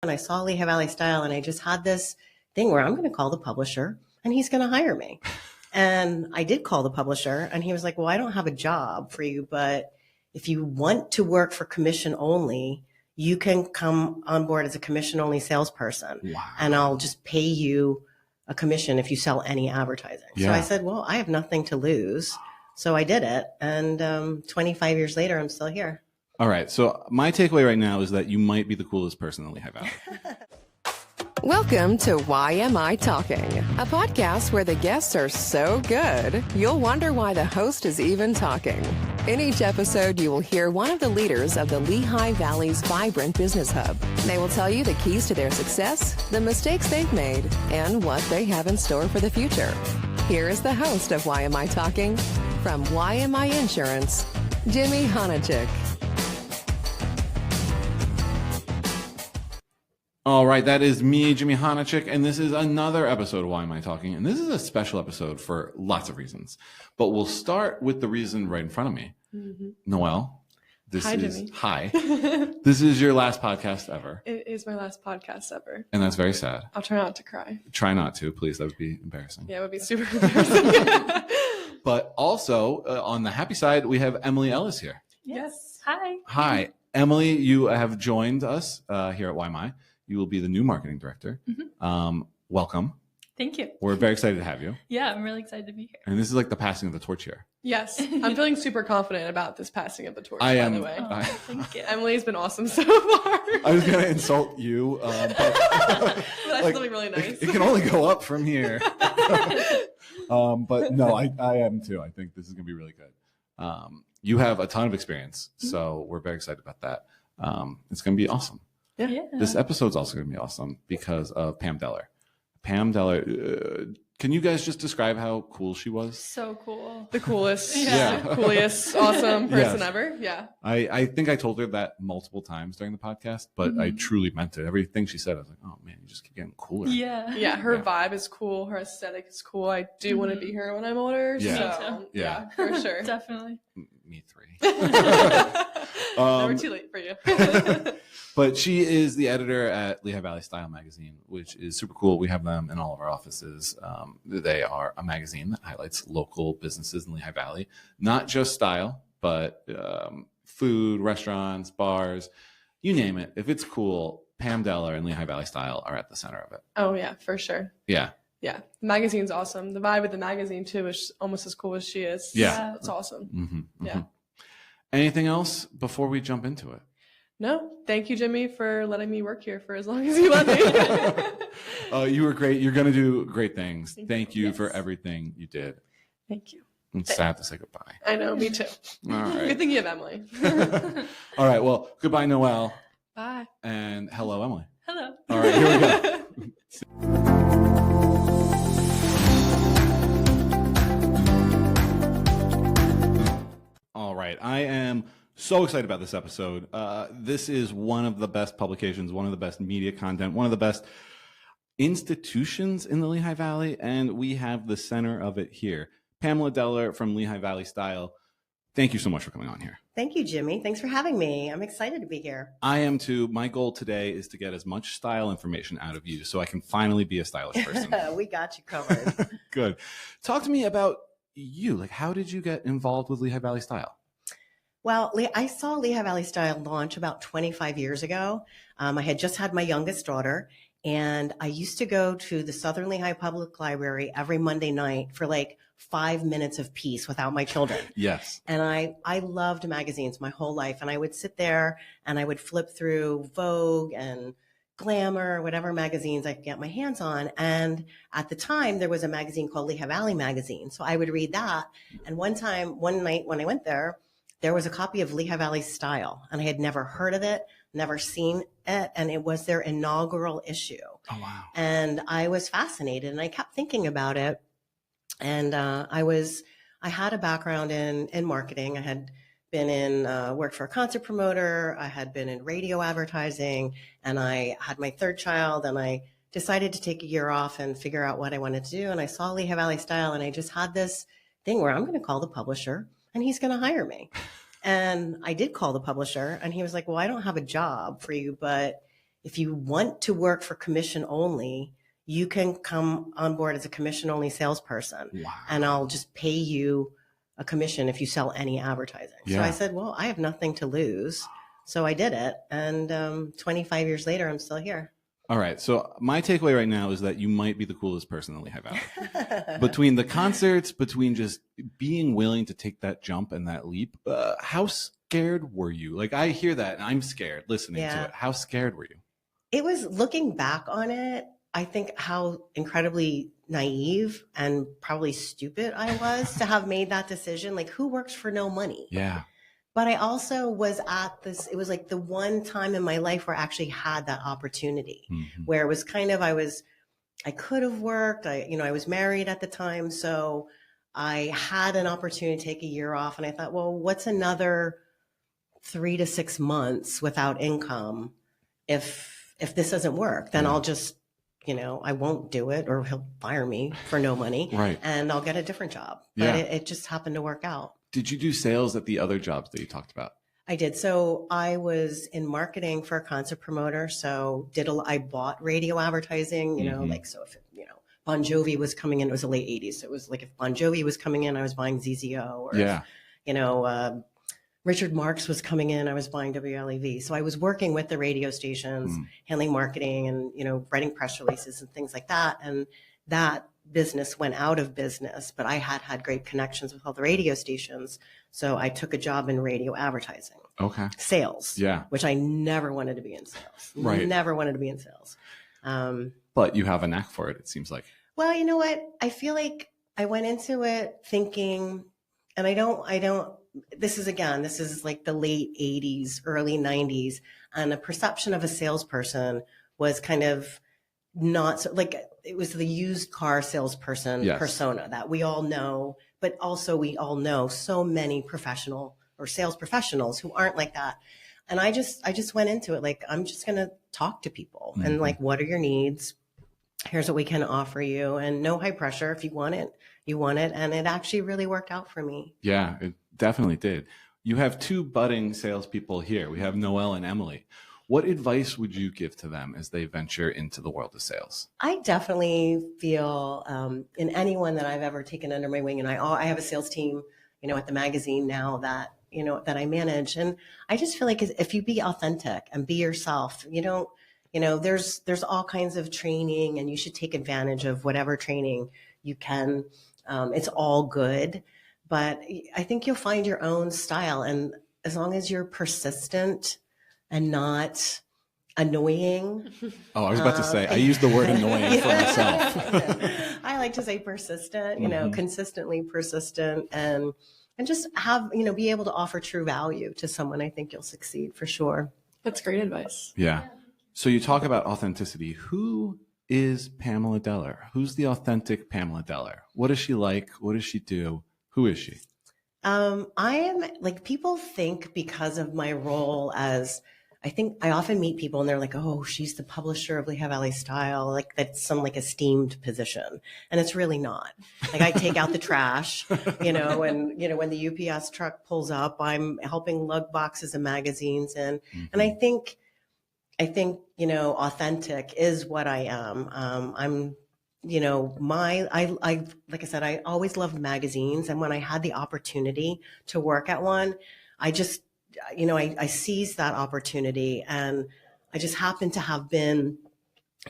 And I saw Lehigh Valley Style, and I just had this thing where I'm going to call the publisher and he's going to hire me. And I did call the publisher, and he was like, well, I don't have a job for you, but if you want to work for commission only, you can come on board as a commission only salesperson. Wow. And I'll just pay you a commission if you sell any advertising. Yeah. So I said, well, I have nothing to lose. So I did it. And 25 years later, I'm still here. All right. So my takeaway right now is that you might be the coolest person in Lehigh Valley. Welcome to YMI Talking, a podcast where the guests are so good, you'll wonder why the host is even talking. In each episode, you will hear one of the leaders of the Lehigh Valley's vibrant business hub. They will tell you the keys to their success, the mistakes they've made, and what they have in store for the future. Here is the host of YMI Talking, from YMI Insurance, Jimmy Honachik. All right, that is me, Jimmy Honachik, and this is another episode of Why Am I Talking? And this is a special episode for lots of reasons. But we'll start with the reason right in front of me. Mm-hmm. Noelle, Hi, Jimmy. Hi. This is your last podcast ever. It is my last podcast ever. And that's very sad. I'll try not to cry. Try not to, please. That would be embarrassing. Yeah, it would be super embarrassing. But also, on the happy side, we have Emily Ellis here. Yes. Hi. Hi. Emily, you have joined us here at YMI. You will be the new marketing director. Mm-hmm. Welcome. Thank you. We're very excited to have you. Yeah, I'm really excited to be here. And this is like the passing of the torch here. Yes. I'm feeling super confident about this passing of the torch, I by am, the way. Oh, thank you. Emily's been awesome so far. I was going to insult you, but That's something really nice. It can only go up from here. But no, I am too. I think this is going to be really good. You have a ton of experience, so we're very excited about that. It's going to be awesome. Yeah. This episode's also going to be awesome because of Pam Deller. Pam Deller, can you guys just describe how cool she was? So cool. The coolest, Yeah. coolest, awesome person Yes. ever. Yeah. I think I told her that multiple times during the podcast, but I truly meant it. Everything she said, I was like, oh man, you just keep getting cooler. Yeah. Yeah. Her vibe is cool. Her aesthetic is cool. I do want to be her when I'm older. Yeah. So, Yeah. for sure. Definitely. Me three. Never too late for you. But she is the editor at Lehigh Valley Style magazine, which is super cool. We have them in all of our offices. They are a magazine that highlights local businesses in Lehigh Valley, not just style, but food, restaurants, bars, you name it. If it's cool, Pam Deller and Lehigh Valley Style are at the center of it. Oh, yeah, for sure. Yeah. Yeah. The magazine's awesome. The vibe of the magazine, too, is almost as cool as she is. Yeah. It's awesome. Mm-hmm, mm-hmm. Yeah. Anything else before we jump into it? No, thank you, Jimmy, for letting me work here for as long as you let me. You were great. You're going to do great things. Thank you Yes. for everything you did. Thank you. It's sad to say goodbye. I know, me too. All right. Good thing you have Emily. All right. Well, goodbye, Noelle. Bye. And hello, Emily. Hello. All right. Here we go. All right. I am so excited about this episode. This is one of the best publications, one of the best media content, one of the best institutions in the Lehigh Valley, and we have the center of it here. Pamela Deller from Lehigh Valley Style. Thank you so much for coming on here. Thank you, Jimmy. Thanks for having me. I'm excited to be here. I am too. My goal today is to get as much style information out of you so I can finally be a stylish person. We got you covered. Good. Talk to me about you. Like, how did you get involved with Lehigh Valley Style? Well, I saw Lehigh Valley Style launch about 25 years ago. I had just had my youngest daughter, and I used to go to the Southern Lehigh Public Library every Monday night for like 5 minutes of peace without my children. Yes. And I loved magazines my whole life. And I would sit there and I would flip through Vogue and Glamour, whatever magazines I could get my hands on. And at the time, there was a magazine called Lehigh Valley Magazine. So I would read that. And one night when I went there was a copy of Lehigh Valley Style. And I had never heard of it, never seen it. And it was their inaugural issue. Oh, wow. And I was fascinated and I kept thinking about it. And I had a background in marketing. I had been worked for a concert promoter. I had been in radio advertising, and I had my third child, and I decided to take a year off and figure out what I wanted to do. And I saw Lehigh Valley Style, and I just had this thing where I'm going to call the publisher and he's going to hire me. And I did call the publisher, and he was like, well, I don't have a job for you, but if you want to work for commission only, you can come on board as a commission only salesperson. Wow. And I'll just pay you a commission if you sell any advertising. So I said, well, I have nothing to lose. So I did it. And 25 years later, I'm still here. All right. So my takeaway right now is that you might be the coolest person in Lehigh Valley. Between the concerts, between just being willing to take that jump and that leap, how scared were you? Like, I hear that and I'm scared listening to it. How scared were you? It was, looking back on it, I think how incredibly naive and probably stupid I was to have made that decision. Like, who works for no money? Yeah. But I also was at this, it was like the one time in my life where I actually had that opportunity, where it was kind of, I could have worked. I was married at the time. So I had an opportunity to take a year off. And I thought, well, what's another 3 to 6 months without income? If this doesn't work, then I'll just, I won't do it, or he'll fire me for no money. Right. And I'll get a different job. But it just happened to work out. Did you do sales at the other jobs that you talked about? I did. So I was in marketing for a concert promoter. So I bought radio advertising, like, so if, Bon Jovi was coming in, it was the late 80s. So it was like, if Bon Jovi was coming in, I was buying ZZO, or if, Richard Marx was coming in, I was buying WLEV. So I was working with the radio stations, handling marketing and, writing press releases and things like that. And that business went out of business, but I had great connections with all the radio stations. So I took a job in radio advertising. Okay. Sales. Yeah. Which I never wanted to be in sales. Right. Never wanted to be in sales. But you have a knack for it, it seems like. Well, you know what? I feel like I went into it thinking, and I don't, this is like the late 80s, early 90s. And the perception of a salesperson was kind of not so, like, it was the used car salesperson persona that we all know, but also we all know so many professional or sales professionals who aren't like that. And I just went into it like, I'm just going to talk to people and like, what are your needs? Here's what we can offer you, and no high pressure. If you want it, you want it. And it actually really worked out for me. Yeah, it definitely did. You have two budding salespeople here. We have Noelle and Emily. What advice would you give to them as they venture into the world of sales? I definitely feel in anyone that I've ever taken under my wing, and I have a sales team, at the magazine now that, that I manage. And I just feel like if you be authentic and be yourself, there's all kinds of training, and you should take advantage of whatever training you can. It's all good, but I think you'll find your own style. And as long as you're persistent and not annoying. Oh, I was about to say, I use the word annoying for myself. I like to say persistent, consistently persistent, and just have, be able to offer true value to someone. I think you'll succeed for sure. That's great advice. Yeah. So you talk about authenticity. Who is Pamela Deller? Who's the authentic Pamela Deller? What is she like? What does she do? Who is she? I am, like, people think because of my role as, I think I often meet people and they're like, oh, she's the publisher of Lehigh Valley Style. Like, that's some like esteemed position. And it's really not. Like, I take out the trash, and, when the UPS truck pulls up, I'm helping lug boxes of magazines in. And I think, authentic is what I am. I'm, like I said, I always loved magazines. And when I had the opportunity to work at one, I just, I seized that opportunity, and I just happened to have been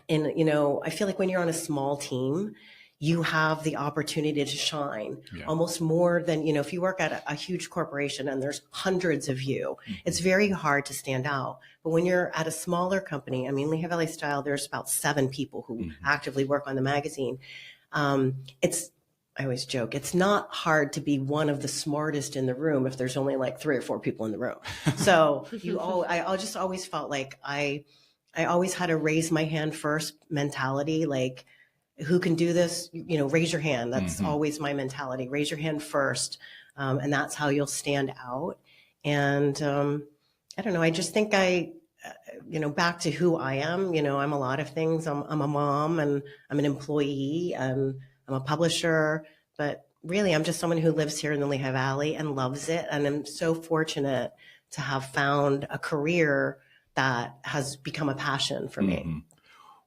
in, I feel like when you're on a small team, you have the opportunity to shine almost more than, if you work at a huge corporation and there's hundreds of you, it's very hard to stand out. But when you're at a smaller company, I mean, Lehigh Valley Style, there's about 7 people who actively work on the magazine. I always joke, it's not hard to be one of the smartest in the room if there's only like 3 or 4 people in the room. So I just always felt like I always had a raise my hand first mentality, like, who can do this? Raise your hand. That's always my mentality. Raise your hand first. And that's how you'll stand out. And I don't know. I just think back to who I am, I'm a lot of things. I'm a mom, and I'm an employee, and I'm a publisher, but really I'm just someone who lives here in the Lehigh Valley and loves it. And I'm so fortunate to have found a career that has become a passion for me. Mm-hmm.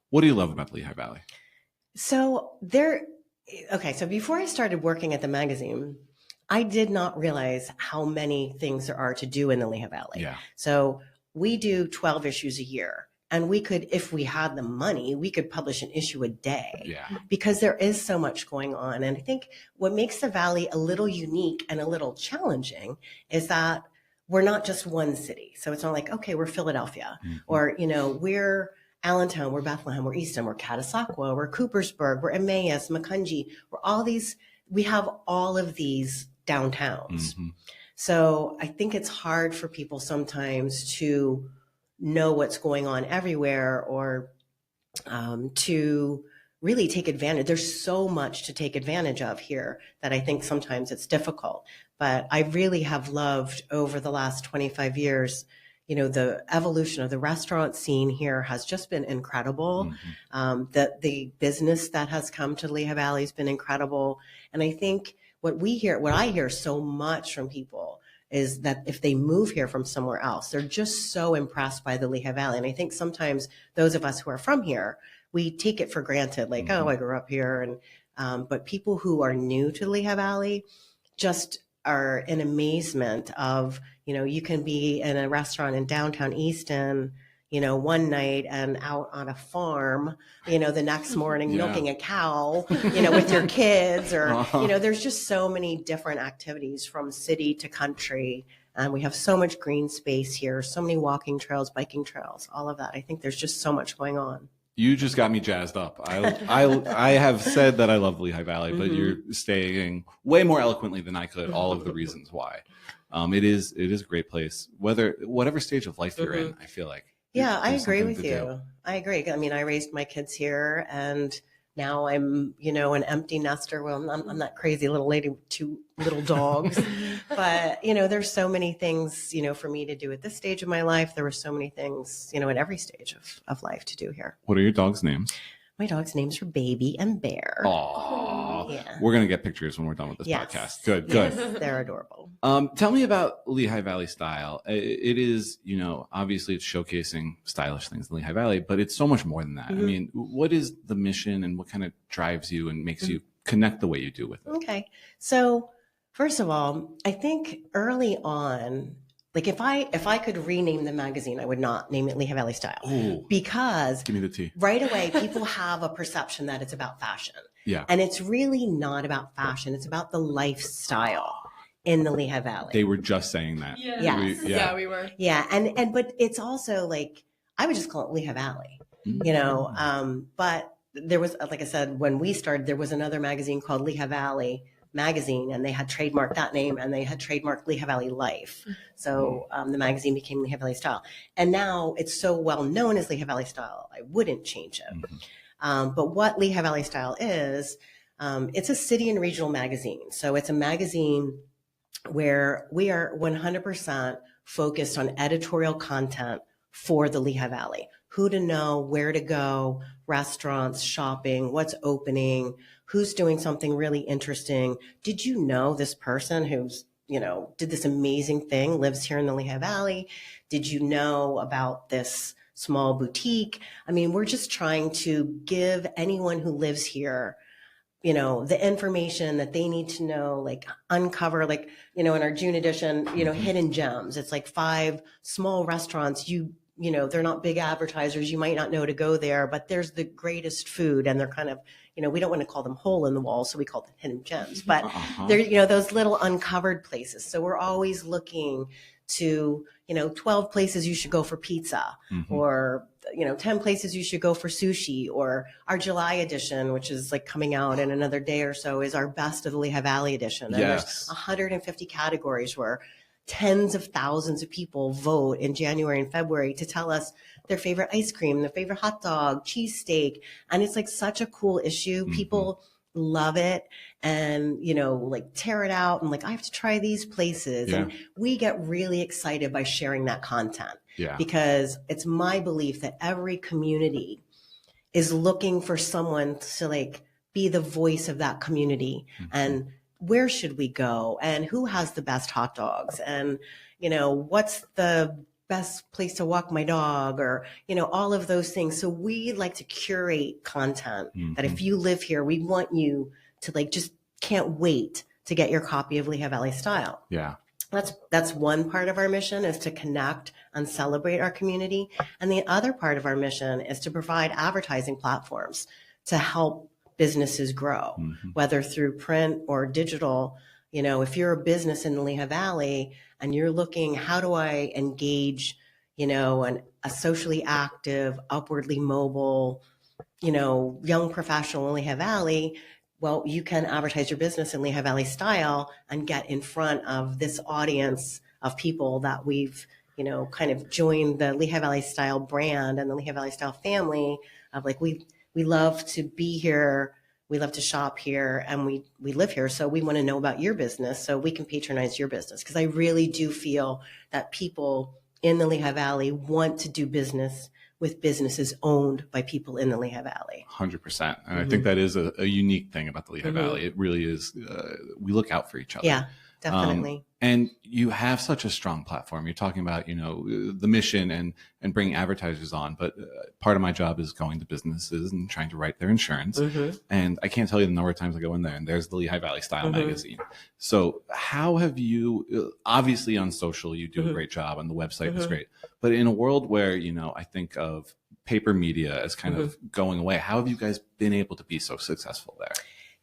What do you love about Lehigh Valley? So so before I started working at the magazine, I did not realize how many things there are to do in the Lehigh Valley. Yeah. So we do 12 issues a year. And we could, if we had the money, we could publish an issue a day. Yeah. Because there is so much going on. And I think what makes the Valley a little unique and a little challenging is that we're not just one city. So it's not like, okay, we're Philadelphia, or, we're Allentown, we're Bethlehem, we're Easton, we're Catasauqua, we're Coopersburg, we're Emmaus, Macungie, we have all of these downtowns. So I think it's hard for people sometimes to know what's going on everywhere, or to really take advantage. There's so much to take advantage of here that I think sometimes it's difficult. But I really have loved over the last 25 years, the evolution of the restaurant scene here has just been incredible. The business that has come to Lehigh Valley has been incredible. And I think what I hear so much from people is that if they move here from somewhere else, they're just so impressed by the Lehigh Valley. And I think sometimes those of us who are from here, we take it for granted, like, oh, I grew up here. But people who are new to Lehigh Valley just are in amazement of, you can be in a restaurant in downtown Easton, one night and out on a farm, the next morning milking a cow, with your kids, or, there's just so many different activities from city to country. And we have so much green space here, so many walking trails, biking trails, all of that. I think there's just so much going on. You just got me jazzed up. I have said that I love Lehigh Valley, but you're saying way more eloquently than I could all of the reasons why. It is a great place, whatever stage of life you're in. I feel like. Yeah, I agree with you. I agree. I mean, I raised my kids here, and now I'm, an empty nester. Well, I'm that crazy little lady with 2 little dogs, but there's so many things, for me to do at this stage of my life. There were so many things, at every stage of life to do here. What are your dogs' names? My dogs' names are Baby and Bear. Aww. Yeah. We're going to get pictures when we're done with this podcast. Good. They're adorable. Tell me about Lehigh Valley Style. It is, obviously it's showcasing stylish things in Lehigh Valley, but it's so much more than that. I mean, what is the mission and what kind of drives you and makes you connect the way you do with it? Okay. So first of all, I think early on, like if I could rename the magazine, I would not name it Lehigh Valley Style. Ooh, because give me the tea. Right away, people have a perception that it's about fashion. Yeah. And it's really not about fashion. It's about the lifestyle in the Lehigh Valley. They were just saying that. Yeah. Yes. We were. Yeah. But it's also like, I would just call it Lehigh Valley, but there was, like I said, when we started, there was another magazine called Lehigh Valley Magazine, and they had trademarked that name, and they had trademarked Lehigh Valley Life. So the magazine became Lehigh Valley Style. And now it's so well known as Lehigh Valley Style, I wouldn't change it. But what Lehigh Valley Style is, it's a city and regional magazine. So it's a magazine where we are 100% focused on editorial content for the Lehigh Valley. Who to know, where to go, restaurants, shopping, what's opening, who's doing something really interesting. Did you know this person who's, did this amazing thing, lives here in the Lehigh Valley? Did you know about this small boutique? I mean, we're just trying to give anyone who lives here, the information that they need to know, like uncover, like, in our June edition, hidden gems. It's like 5 small restaurants. They're not big advertisers. You might not know to go there, but there's the greatest food, and they're kind of, we don't want to call them hole in the wall, so we call them hidden gems, but they're, those little uncovered places. So we're always looking to, 12 places you should go for pizza, or, 10 places you should go for sushi, or our July edition, which is like coming out in another day or so, is our best of the Lehigh Valley edition. And there's 150 categories where tens of thousands of people vote in January and February to tell us their favorite ice cream, their favorite hot dog, cheesesteak. And it's like such a cool issue. People love it, and, like tear it out and like, I have to try these places. Yeah. And we get really excited by sharing that content. Yeah. Because it's my belief that every community is looking for someone to like be the voice of that community. And where should we go, and who has the best hot dogs, and, what's the best place to walk my dog, or, all of those things. So we like to curate content that if you live here, we want you to just can't wait to get your copy of Lehigh Valley Style. Yeah. That's one part of our mission, is to connect and celebrate our community. And the other part of our mission is to provide advertising platforms to help businesses grow, whether through print or digital. If you're a business in the Lehigh Valley and you're looking, how do I engage, a socially active, upwardly mobile, young professional in Lehigh Valley, well, you can advertise your business in Lehigh Valley Style and get in front of this audience of people that we've, kind of joined the Lehigh Valley Style brand and the Lehigh Valley Style family of we love to be here. We love to shop here, and we live here. So we want to know about your business so we can patronize your business. Because I really do feel that people in the Lehigh Valley want to do business with businesses owned by people in the Lehigh Valley. 100%. And I think that is a unique thing about the Lehigh Valley. It really is. We look out for each other. Yeah, definitely. And you have such a strong platform. You're talking about, the mission and bringing advertisers on. But part of my job is going to businesses and trying to write their insurance. And I can't tell you the number of times I go in there and there's the Lehigh Valley Style magazine. So how have you, obviously on social, you do a great job, and the website is great. But in a world where, I think of paper media as kind of going away, how have you guys been able to be so successful there?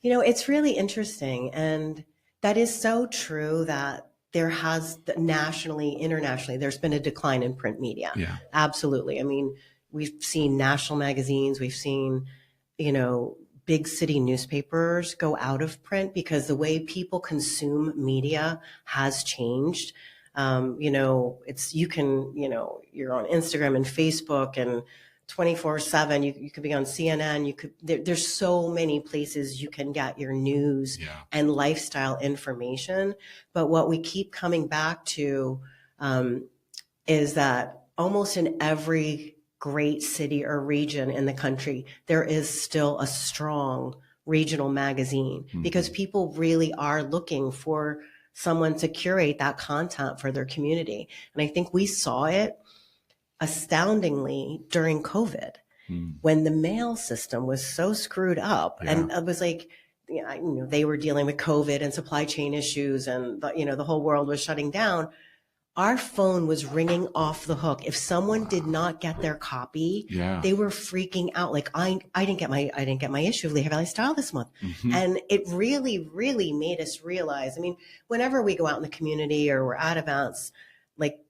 It's really interesting. And that is so true that there has nationally, internationally, there's been a decline in print media. Yeah. Absolutely. I mean, we've seen national magazines, we've seen, big city newspapers go out of print because the way people consume media has changed. You're on Instagram and Facebook and 24/7. You could be on CNN. There's so many places you can get your news and lifestyle information. But what we keep coming back to is that almost in every great city or region in the country, there is still a strong regional magazine because people really are looking for someone to curate that content for their community. And I think we saw it astoundingly during COVID when the mail system was so screwed up. And it was they were dealing with COVID and supply chain issues, and the whole world was shutting down. Our phone was ringing off the hook. If someone did not get their copy, they were freaking out. I didn't get my issue of Lehigh Valley Style this month. And it really, really made us realize, I mean, whenever we go out in the community or we're at events,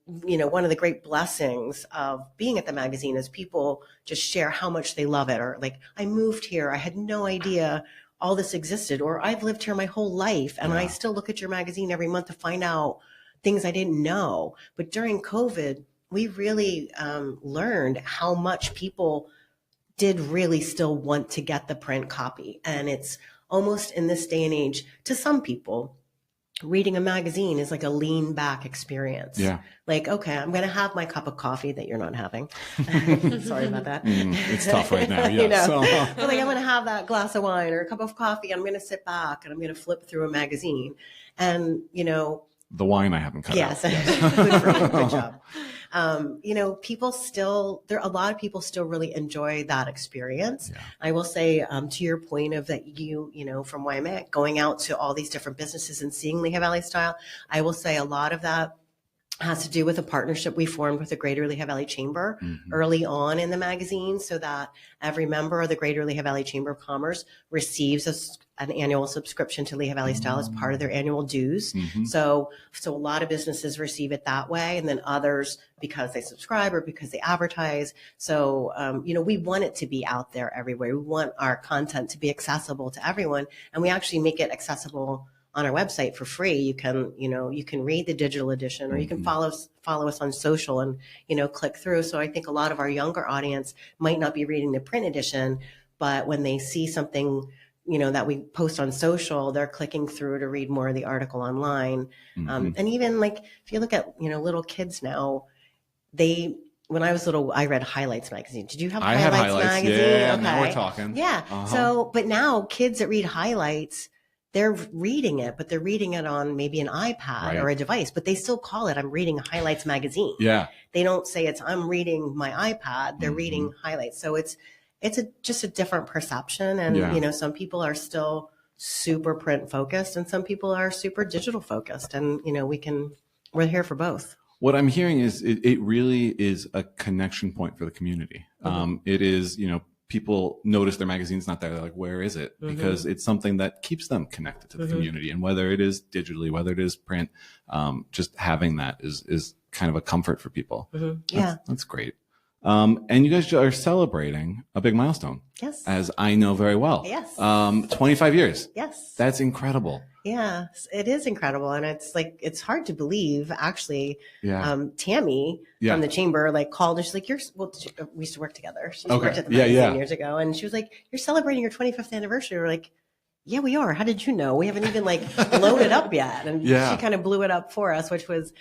one of the great blessings of being at the magazine is people just share how much they love it. Or I moved here, I had no idea all this existed, or I've lived here my whole life and I still look at your magazine every month to find out things I didn't know. But during COVID, we really learned how much people did really still want to get the print copy. And it's almost in this day and age, to some people, reading a magazine is like a lean back experience. Yeah. Okay, I'm going to have my cup of coffee that you're not having. Sorry about that. It's tough right now. Yes. But I'm going to have that glass of wine or a cup of coffee. I'm going to sit back and I'm going to flip through a magazine. And, the wine I haven't cut out. Yes. Good for you. Good job. A lot of people still really enjoy that experience. Yeah. I will say, to your point of that, from YMI, going out to all these different businesses and seeing Lehigh Valley Style, I will say a lot of that has to do with a partnership we formed with the Greater Lehigh Valley Chamber early on in the magazine, so that every member of the Greater Lehigh Valley Chamber of Commerce receives an annual subscription to Lehigh Valley Style as part of their annual dues. So a lot of businesses receive it that way, and then others because they subscribe or because they advertise. So, we want it to be out there everywhere. We want our content to be accessible to everyone, and we actually make it accessible on our website for free. You can read the digital edition, or you can follow us on social and, click through. So I think a lot of our younger audience might not be reading the print edition, but when they see something, that we post on social, they're clicking through to read more of the article online. And even if you look at, little kids now, when I was little, I read Highlights magazine. Did you have Highlights magazine? Yeah, okay. Now we're talking. Yeah. So, but now kids that read Highlights, they're reading it, but they're reading it on maybe an iPad or a device, but they still call it, I'm reading Highlights magazine. Yeah. They don't say it's, I'm reading my iPad. They're reading highlights. So it's just a different perception. And, you know, some people are still super print focused and some people are super digital focused. And, you know, we're here for both. What I'm hearing is it really is a connection point for the community. It is, you know, people notice their magazine's not there. They're like, where is it? Because it's something that keeps them connected to the community. And whether it is digitally, whether it is print, just having that is kind of a comfort for people. That's great. And you guys are celebrating a big milestone. Yes. As I know very well. Yes. 25 years. Yes. That's incredible. Yeah, it is incredible. And it's like, it's hard to believe, actually. Tammy from the chamber, like, called and she's like, we used to work together. She worked at the magazine years ago. And she was like, you're celebrating your 25th anniversary. We're like, yeah, we are. How did you know? We haven't even like blown it up yet. And she kind of blew it up for us, which was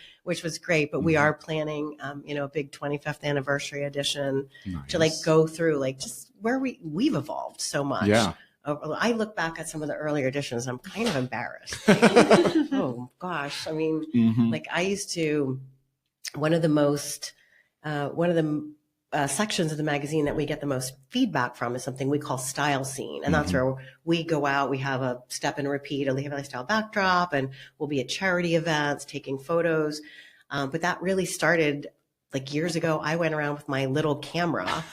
great. But we are planning, you know, a big 25th anniversary edition to like go through like just where we've evolved so much. Yeah. I look back at some of the earlier editions, I'm kind of embarrassed. Oh gosh. I mean, like I used to, one of the sections of the magazine that we get the most feedback from is something we call Style Scene. And that's where we go out, we have a step and repeat, a Lehigh Valley Style backdrop, and we'll be at charity events, taking photos. But that really started like years ago. I went around with my little camera.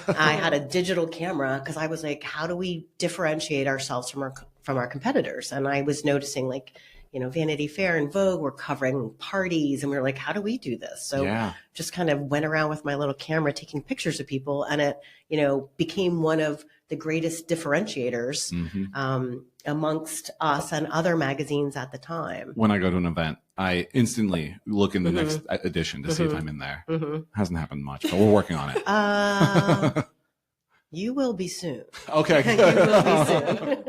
I had a digital camera because I was like, how do we differentiate ourselves from our competitors? And I was noticing like, you know, Vanity Fair and Vogue were covering parties, and we were like, how do we do this? So just kind of went around with my little camera taking pictures of people, and it, you know, became one of the greatest differentiators amongst us and other magazines at the time. When I go to an event, I instantly look in the next edition to see if I'm in there. Hasn't happened much, but we're working on it. You will be soon. Okay. You will be soon.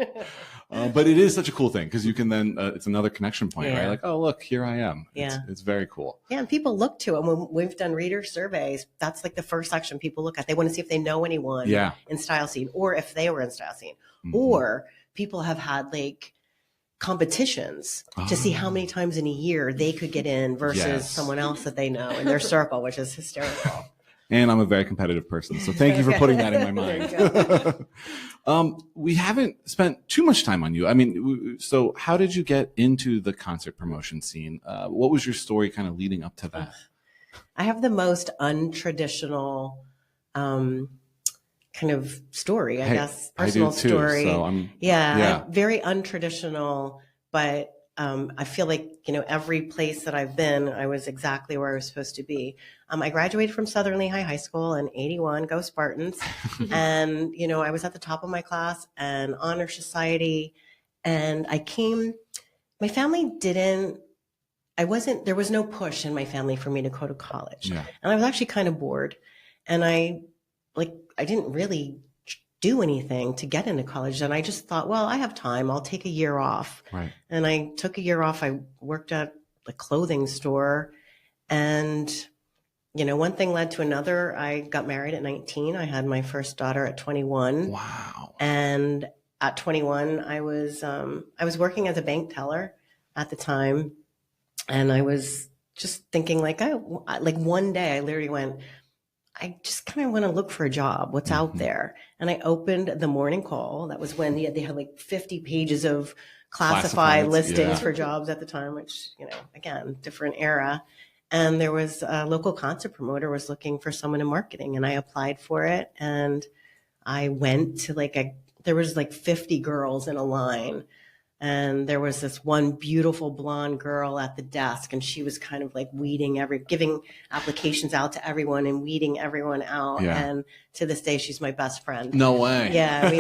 But it is such a cool thing because you can then, it's another connection point, right? Like, oh, look, here I am. It's very cool. Yeah, and people look to it. When we've done reader surveys, that's like the first section people look at. They want to see if they know anyone in Style Scene or if they were in Style Scene. Or people have had like competitions to see how many times in a year they could get in versus someone else that they know in their circle, which is hysterical. And I'm a very competitive person. So thank you for putting that in my mind. We haven't spent too much time on you. I mean, so how did you get into the concert promotion scene? What was your story kind of leading up to that? I have the most untraditional kind of story, I guess, personal story. So very untraditional, but I feel like, you know, every place that I've been, I was exactly where I was supposed to be. I graduated from Southern Lehigh High School in 81, go Spartans. And, you know, I was at the top of my class and honor society. And my family there was no push in my family for me to go to college. And I was actually kind of bored. And I didn't really do anything to get into college. And I just thought, well, I have time. I'll take a year off. And I took a year off. I worked at a clothing store, and, you know, one thing led to another. I got married at 19. I had my first daughter at 21. Wow. And at 21, I was working as a bank teller at the time. And I was just thinking like one day I literally went, I just kind of want to look for a job. What's out there? And I opened the Morning Call. That was when they had like 50 pages of classified listings for jobs at the time, which, you know, again, different era. And there was a local concert promoter was looking for someone in marketing, and I applied for it. And I went to there was like 50 girls in a line. And there was this one beautiful blonde girl at the desk, and she was kind of like giving applications out to everyone and weeding everyone out. And to this day, she's my best friend. No way. Yeah, we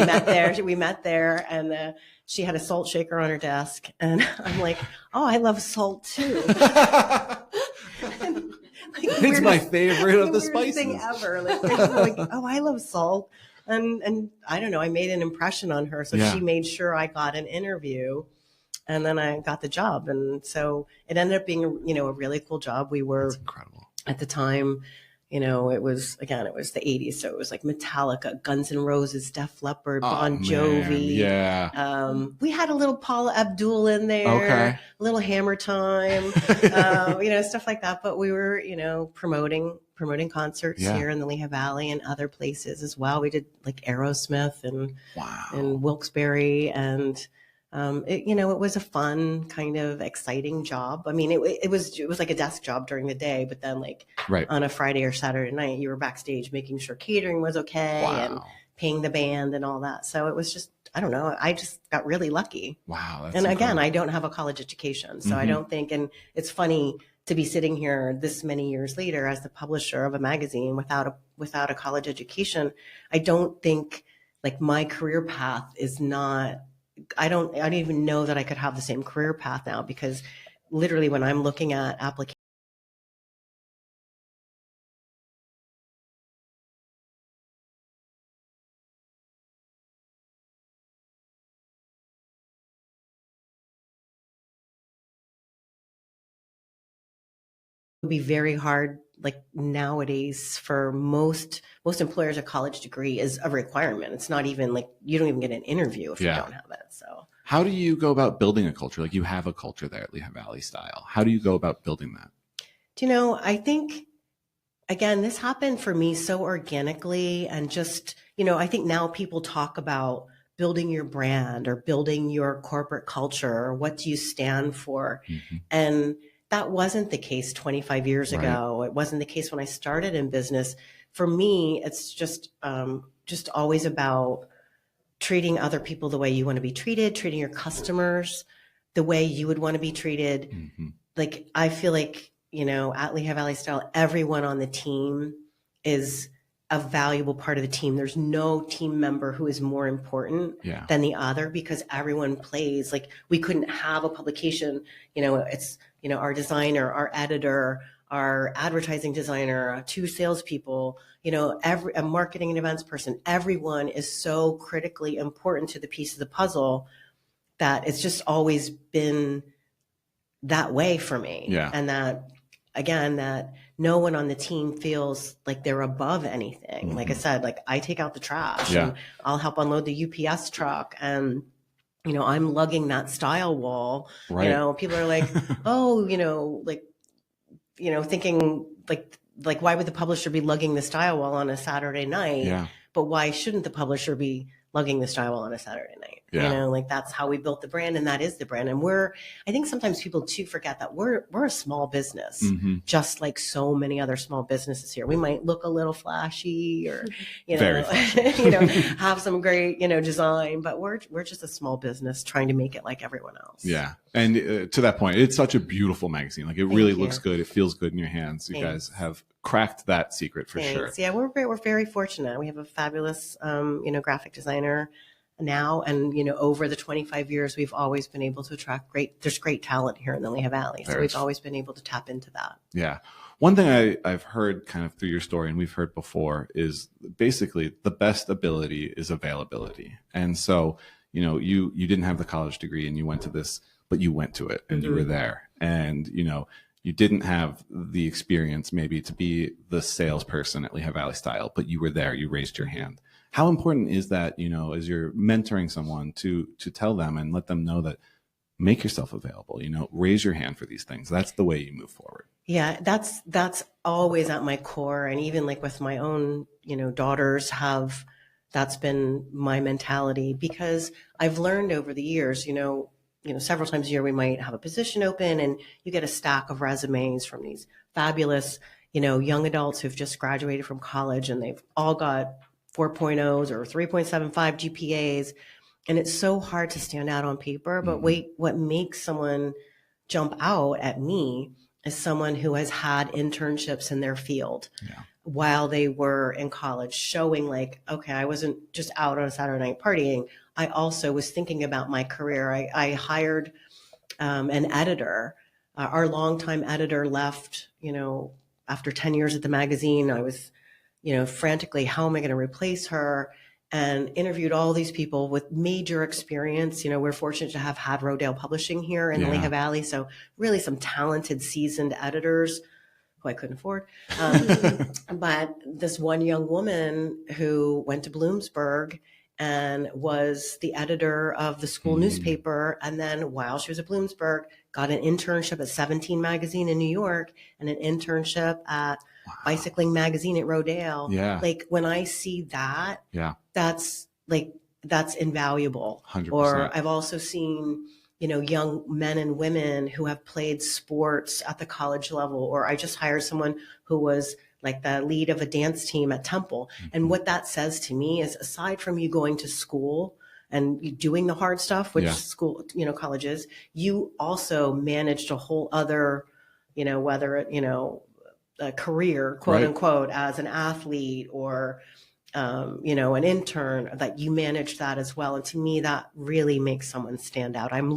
met there, and she had a salt shaker on her desk, and I'm like, oh, I love salt too. It's my favorite of the spices. Thing ever. Like, oh, I love salt. And I don't know, I made an impression on her. So she made sure I got an interview, and then I got the job. And so it ended up being, you know, a really cool job. We were, That's incredible. At the time, it was the 80s. So it was like Metallica, Guns N' Roses, Def Leppard, Oh, Bon man. Jovi. Yeah. We had a little Paula Abdul in there, Okay. a little Hammer Time, stuff like that. But we were, promoting concerts Yeah. here in the Lehigh Valley and other places as well. We did like Aerosmith and Wilkes-Barre, and it was a fun, kind of exciting job. I mean, it was like a desk job during the day, but then like Right. on a Friday or Saturday night, you were backstage making sure catering was okay and paying the band and all that. So it was just, I don't know, I just got really lucky. Wow. That's and again, incredible. I don't have a college education, so I don't think, and it's funny to be sitting here this many years later as the publisher of a magazine without a college education. I don't think like my career path is not, I don't even know that I could have the same career path now, because literally when I'm looking at applications, it would be very hard. Like nowadays, for most employers, a college degree is a requirement. It's not even like you don't even get an interview if you don't have it. So how do you go about building a culture? Like you have a culture there at Lehigh Valley Style. How do you go about building that? I think, again, this happened for me so organically, and just, I think now people talk about building your brand or building your corporate culture, or what do you stand for? Mm-hmm. And that wasn't the case 25 years ago. It wasn't the case when I started in business. For me, it's just always about treating other people the way you want to be treated, treating your customers the way you would want to be treated. Mm-hmm. Like, I feel like, at Lehigh Valley Style, everyone on the team is a valuable part of the team. There's no team member who is more important than the other, because everyone plays. Like, we couldn't have a publication, it's, our designer, our editor, our advertising designer, 2 salespeople, a marketing and events person. Everyone is so critically important to the piece of the puzzle that it's just always been that way for me. Yeah. And that, again, that no one on the team feels like they're above anything. Mm-hmm. Like I said, like I take out the trash Yeah. and I'll help unload the UPS truck, and I'm lugging that style wall. Right. People are like, oh, thinking like why would the publisher be lugging the style wall on a Saturday night? Yeah. But why shouldn't the publisher be lugging the style wall on a Saturday night? Yeah. Like that's how we built the brand, and that is the brand. And I think sometimes people too forget that we're a small business, Mm-hmm. just like so many other small businesses here. We might look a little flashy, or Very flashy. have some great design, but we're just a small business trying to make it like everyone else. Yeah. And to that point, it's such a beautiful magazine. Like it really looks good. It feels good in your hands. You guys have cracked that secret for sure. Yeah, we're very fortunate. We have a fabulous graphic designer now, and over the 25 years we've always been able to attract there's great talent here in the Lehigh Valley, so we've always been able to tap into that. Yeah. One thing I've heard kind of through your story, and we've heard before, is basically the best ability is availability. And so you didn't have the college degree and you went to this, but you went to it and Mm-hmm. you were there, and you didn't have the experience maybe to be the salesperson at Lehigh Valley Style, but you were there, you raised your hand. How important is that, as you're mentoring someone, to tell them and let them know that make yourself available, raise your hand for these things. That's the way you move forward. Yeah, that's always at my core. And even like with my own, daughters, that's been my mentality, because I've learned over the years, several times a year we might have a position open, and you get a stack of resumes from these fabulous, young adults who've just graduated from college, and they've all got 4.0s or 3.75 GPAs. And it's so hard to stand out on paper. But what makes someone jump out at me is someone who has had internships in their field while they were in college, showing like, okay, I wasn't just out on a Saturday night partying. I also was thinking about my career. I hired an editor. Our longtime editor left, after 10 years at the magazine. I was frantically, how am I going to replace her? And interviewed all these people with major experience. We're fortunate to have had Rodale Publishing here in the Lehigh Valley. So really some talented, seasoned editors who I couldn't afford. But this one young woman who went to Bloomsburg and was the editor of the school newspaper. And then while she was at Bloomsburg, got an internship at 17 Magazine in New York and an internship at Bicycling Magazine at Rodale. Yeah. Like when I see that, that's invaluable. 100%. Or I've also seen, young men and women who have played sports at the college level, or I just hired someone who was like the lead of a dance team at Temple. And what that says to me is, aside from you going to school and doing the hard stuff, which school, college is, you also managed a whole other, whether it, a career, quote unquote, as an athlete or, an intern, that you manage that as well. And to me, that really makes someone stand out. I'm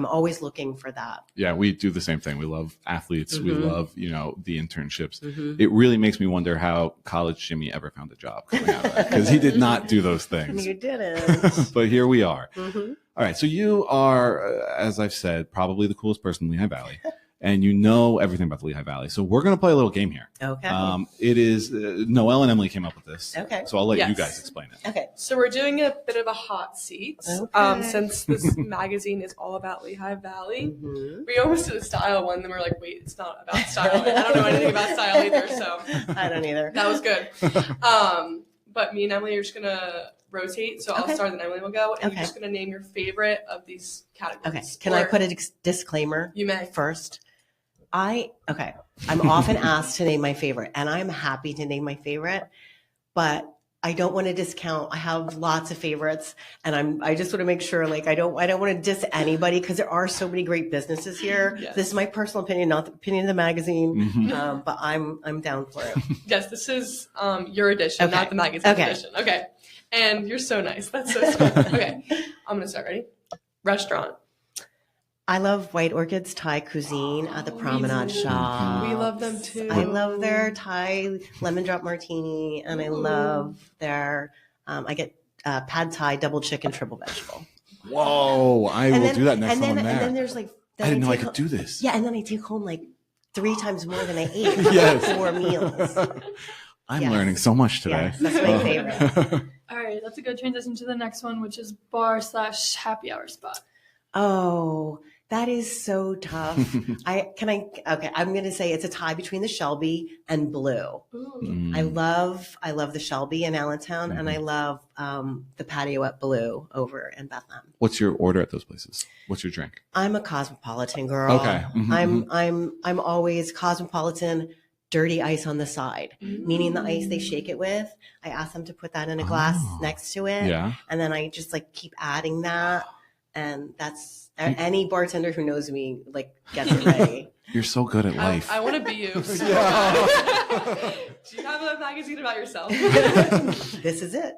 always looking for that. Yeah, we do the same thing. We love athletes. We love, the internships. It really makes me wonder how college Jimmy ever found a job coming out of that, because he did not do those things. You didn't. But here we are. All right. So you are, as I've said, probably the coolest person in Lehigh Valley. And you know everything about the Lehigh Valley. So we're going to play a little game here. Okay. It is, Noelle and Emily came up with this. Okay. So I'll let you guys explain it. Okay. So we're doing a bit of a hot seat. Okay. Since this magazine is all about Lehigh Valley. We almost did a style one, then we were like, wait, it's not about style. I don't know anything about style either, so. I don't either. That was good. But me and Emily are just going to rotate. So I'll start, then Emily will go. And you're just going to name your favorite of these categories. Okay. Can I put a disclaimer? You may. First. I'm often asked to name my favorite, and I'm happy to name my favorite, but I don't want to discount. I have lots of favorites, and I just want to make sure, like, I don't want to diss anybody, because there are so many great businesses here. Yes. This is my personal opinion, not the opinion of the magazine, but I'm down for it. Yes, this is your edition, not the magazine edition. Okay. And you're so nice. That's so sweet. Okay. I'm going to start. Ready? Restaurant. I love White Orchid's Thai cuisine at the Promenade Shop. We love them too. I love their Thai lemon drop martini, and I love their, I get pad Thai double chicken triple vegetable. Whoa, I will do that next time I'm there. And then there's like, I didn't know I could do this. Yeah, and then I take home like 3 times more than I ate. Yes. 4 meals. I'm learning so much today. Yes, that's my favorite. All right, that's a good transition to the next one, which is bar/happy hour spot. Oh, that is so tough. I'm going to say it's a tie between the Shelby and Blue. I love the Shelby in Allentown, and I love the patio at Blue over in Bethlehem. What's your order at those places? What's your drink? I'm a cosmopolitan girl. Okay. I'm always cosmopolitan, dirty ice on the side, meaning the ice they shake it with. I ask them to put that in a glass next to it. Yeah. And then I just like keep adding that. And that's any bartender who knows me, like, gets it ready. You're so good at life. I want to be you. Do you have a magazine about yourself? This is it.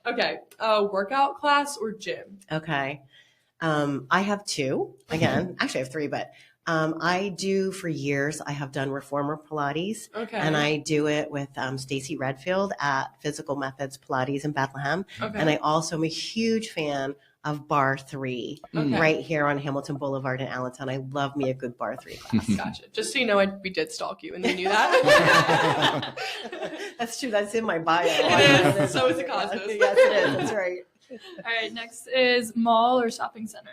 Okay. Workout class or gym? Okay. I have 2. Again, actually I have 3, but I do for years. I have done reformer Pilates, and I do it with Stacy Redfield at Physical Methods Pilates in Bethlehem. And I also am a huge fan of Bar 3 right here on Hamilton Boulevard in Allentown. I love me a good Bar 3 class. Gotcha. Just so you know, we did stalk you, and you knew that. That's true. That's in my bio. It is. So is the Cosmos. Yes, it is. That's right. All right, next is mall or shopping center.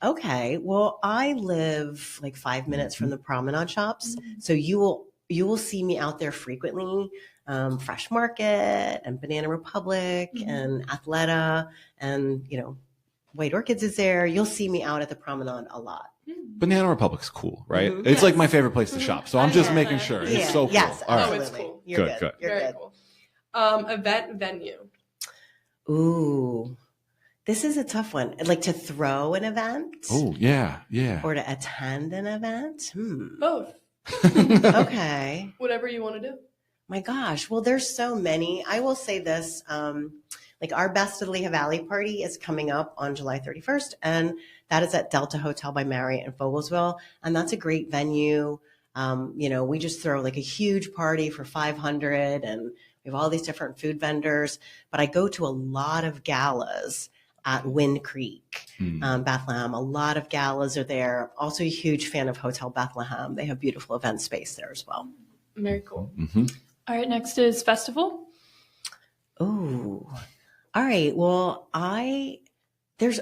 Okay. Well, I live like 5 minutes from the promenade shops. So you will see me out there frequently. Fresh Market and Banana Republic and Athleta and, White Orchids is there. You'll see me out at the promenade a lot. Banana Republic's cool, right? It's like my favorite place to shop. So I'm just making sure. It's so cool. Yes, absolutely. It's cool. You're good. You're Very good. cool. Event venue. Ooh, this is a tough one. Like to throw an event? Oh, yeah. Or to attend an event? Both. Okay. Whatever you want to do. My gosh. Well, there's so many. I will say this, like our Best of Lehigh Valley party is coming up on July 31st, and that is at Delta Hotel by Marriott in Fogelsville. And that's a great venue. We just throw like a huge party for 500, and we have all these different food vendors, but I go to a lot of galas at Wind Creek, Bethlehem. A lot of galas are there. Also a huge fan of Hotel Bethlehem. They have beautiful event space there as well. Very cool. All right, next is festival. Oh, all right. Well, there's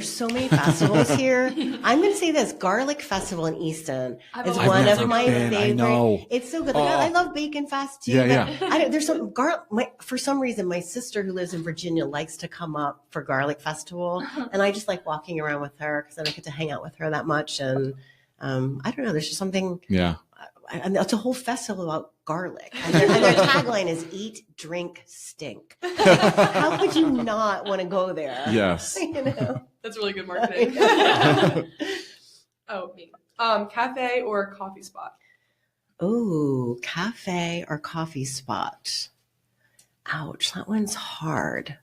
so many festivals here. I'm going to say this: Garlic Festival in Easton is one of my favorite. I know. It's so good. Like, I love Bacon Fest too. There's some for some reason, my sister who lives in Virginia likes to come up for Garlic Festival, and I just like walking around with her because I don't get to hang out with her that much. And I don't know. There's just something. Yeah. And it's a whole festival about garlic. And their tagline is "Eat, Drink, Stink." How could you not want to go there? Yes. You know? That's really good marketing. Oh, me. Cafe or coffee spot? Oh, cafe or coffee spot. Ouch, that one's hard.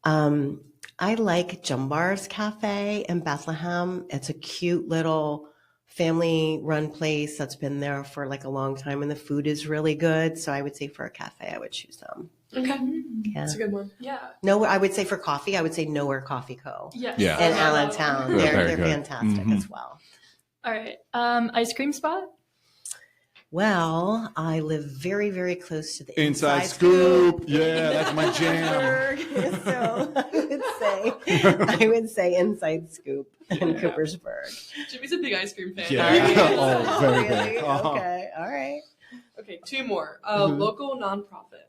I like Jumbar's Cafe in Bethlehem. It's a cute little family-run place that's been there for like a long time, and the food is really good. So I would say for a cafe, I would choose them. Okay. Yeah. That's a good one. Yeah. No, I would say for coffee, I would say Nowhere Coffee Co. Yes. Yeah. In Allentown. They're fantastic as well. All right. Ice cream spot. Well, I live very, very close to the Inside Scoop. Yeah, that's my jam. So I would say Inside Scoop in Coopersburg. Jimmy's a big ice cream fan. Yeah. Oh, very Really? big. Okay. All right. Okay, two more. Local nonprofit.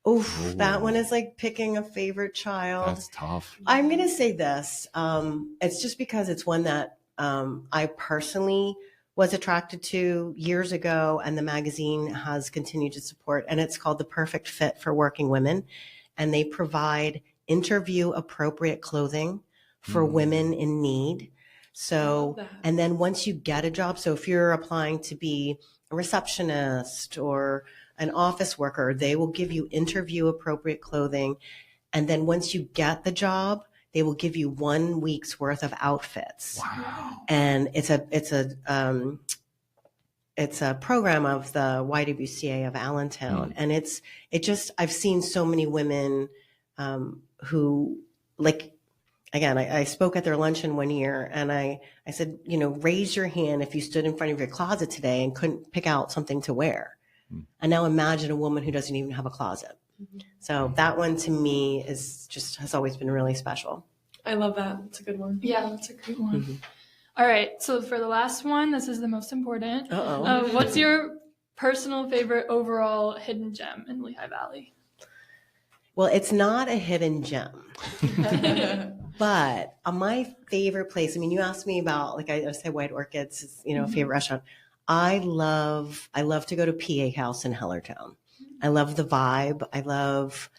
Oof, that one is like picking a favorite child. That's tough. I'm going to say this. It's just because it's one that I personally was attracted to years ago, and the magazine has continued to support, and it's called The Perfect Fit for Working Women. And they provide interview appropriate clothing for women in need. So, and then once you get a job, so if you're applying to be a receptionist or an office worker, they will give you interview appropriate clothing. And then once you get the job, they will give you 1 week's worth of outfits. Wow. And it's a program of the YWCA of Allentown. And I've seen so many women who, like, again, I spoke at their luncheon one year, and I said, raise your hand if you stood in front of your closet today and couldn't pick out something to wear. And now imagine a woman who doesn't even have a closet. So that one to me has always been really special. I love that. It's a good one. Yeah, that's a great one. All right. So for the last one, this is the most important. What's your personal favorite overall hidden gem in Lehigh Valley? Well, it's not a hidden gem, but my favorite place, you asked me about, like I said, White Orchids, a favorite restaurant. I love to go to PA House in Hellertown. I love the vibe. I love,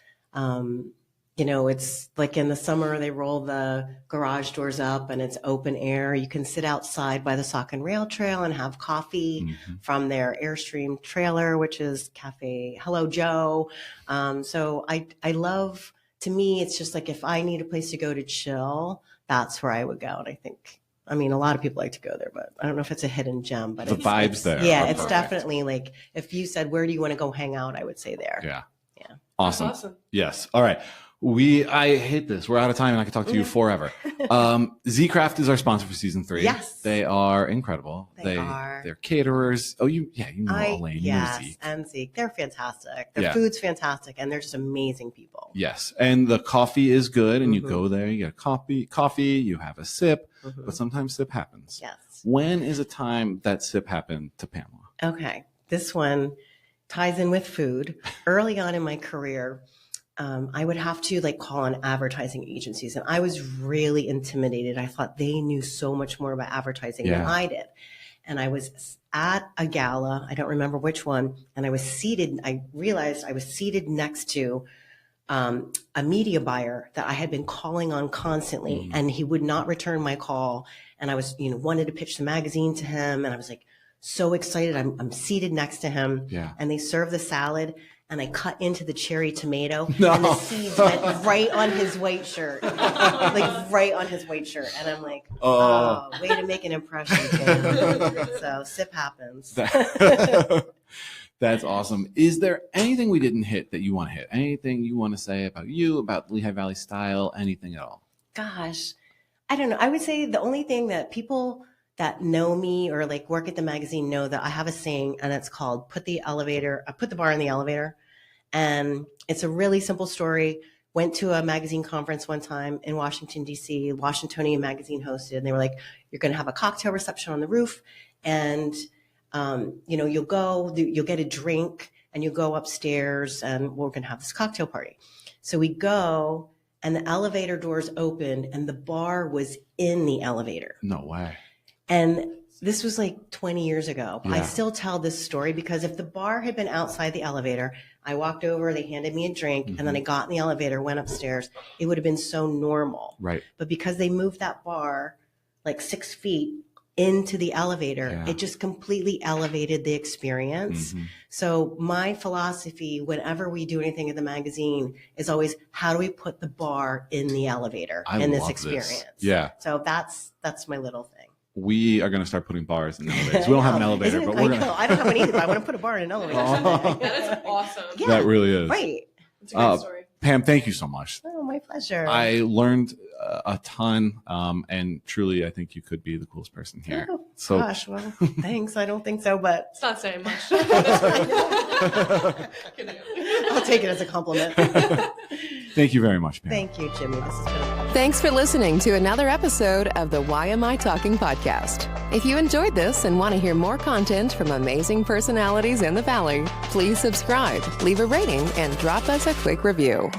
it's like in the summer, they roll the garage doors up and it's open air. You can sit outside by the Sock and Rail Trail and have coffee from their Airstream trailer, which is Cafe Hello Joe. So I love, to me, it's just like if I need a place to go to chill, that's where I would go. And I think, a lot of people like to go there, but I don't know if it's a hidden gem. But the vibes there. Yeah, it's definitely like, if you said, where do you want to go hang out? I would say there. Yeah. Yeah. Awesome. Yes. All right. I hate this. We're out of time and I could talk to you forever. Z-Craft is our sponsor for season 3. Yes. They are incredible. They are. They're caterers. Oh, you know Elaine. Yes, you know Zeke. and Zeke. They're fantastic. Their food's fantastic, and they're just amazing people. Yes. And the coffee is good, and you go there, you get a coffee, you have a sip, but sometimes sip happens. Yes. When is a time that sip happened to Pamela? Okay. This one ties in with food. Early on in my career, I would have to call on advertising agencies, and I was really intimidated. I thought they knew so much more about advertising than I did. And I was at a gala, I don't remember which one, and I realized I was seated next to a media buyer that I had been calling on constantly, and he would not return my call. And I was, wanted to pitch the magazine to him, and I was like so excited. I'm seated next to him, and they served the salad. And I cut into the cherry tomato, and the seeds went right on his white shirt, right on his white shirt. And I'm like, oh, way to make an impression, kid. So sip happens. That's awesome. Is there anything we didn't hit that you want to hit? Anything you want to say about you, about Lehigh Valley Style, anything at all? Gosh, I don't know. I would say the only thing that people that know me or like work at the magazine know that I have a saying, and it's called put the bar in the elevator. And it's a really simple story. Went to a magazine conference one time in Washington, D.C. Washingtonian magazine hosted, and they were like, you're going to have a cocktail reception on the roof, and you'll get a drink and you go upstairs and we're going to have this cocktail party. So we go and the elevator doors opened and the bar was in the elevator. No way. And this was like 20 years ago. Yeah. I still tell this story because if the bar had been outside the elevator, I walked over, they handed me a drink, and then I got in the elevator, went upstairs. It would have been so normal. Right. But because they moved that bar like 6 feet into the elevator, it just completely elevated the experience. So my philosophy, whenever we do anything at the magazine, is always, how do we put the bar in the elevator in this experience? Yeah. So that's my little thing. We are going to start putting bars in elevators. We don't have an elevator, but we're going to. I don't have one either, but I want to put a bar in an elevator. That is awesome. Yeah, that really is. Right. It's a great story. Pam, thank you so much. Oh, my pleasure. I learned a ton, and truly, I think you could be the coolest person here. Oh, so, gosh, well, thanks. I don't think so, but It's not saying much. Kidding. I'll take it as a compliment. Thank you very much, Pam. Thank you, Jimmy. This has been a pleasure. Thanks for listening to another episode of the YMI Talking podcast. If you enjoyed this and want to hear more content from amazing personalities in the Valley, please subscribe, leave a rating, and drop us a quick review.